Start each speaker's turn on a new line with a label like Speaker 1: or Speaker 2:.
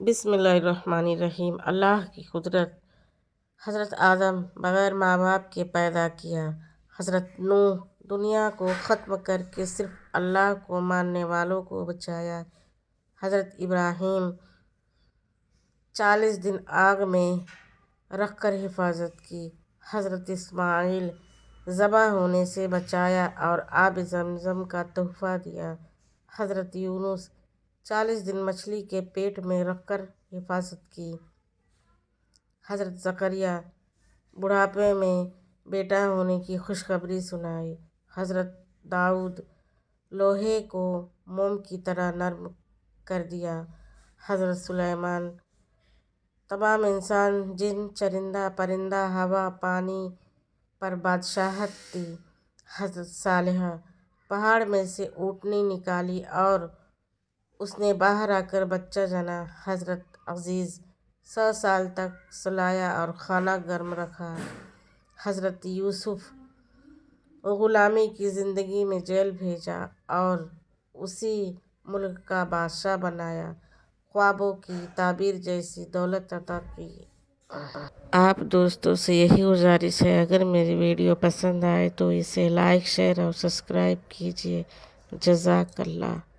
Speaker 1: بسم اللہ الرحمن الرحیم۔ اللہ کی قدرت۔ حضرت آدم بغیر ماں باپ کے پیدا کیا۔ حضرت نوح دنیا کو ختم کر کے صرف اللہ کو ماننے والوں کو بچایا۔ حضرت ابراہیم 40 دن آگ میں رکھ کر حفاظت کی۔ حضرت اسماعیل ذبح ہونے سے بچایا اور آب زمزم کا تحفہ دیا۔ حضرت یونس 40 دن مچھلی کے پیٹ میں رکھ کر حفاظت کی۔ حضرت زکریا بڑھاپے میں بیٹا ہونے کی خوشخبری سنائی۔ حضرت داؤد لوہے کو موم کی طرح نرم کر دیا۔ حضرت سلیمان تمام انسان، جن، چرندہ پرندہ، ہوا، پانی پر بادشاہت دی۔ حضرت صالح پہاڑ میں سے اونٹنی نکالی اور اس نے باہر آ کر بچہ جنا۔ حضرت عزیز 100 سال تک سلایا اور خانہ گرم رکھا۔ حضرت یوسف غلامی کی زندگی میں جیل بھیجا اور اسی ملک کا بادشاہ بنایا۔ خوابوں کی تعبیر جیسی دولت عطا کی۔ آپ دوستوں سے یہی گزارش ہے، اگر میری ویڈیو پسند آئے تو اسے لائک، شیئر اور سبسکرائب کیجیے۔ جزاک اللہ۔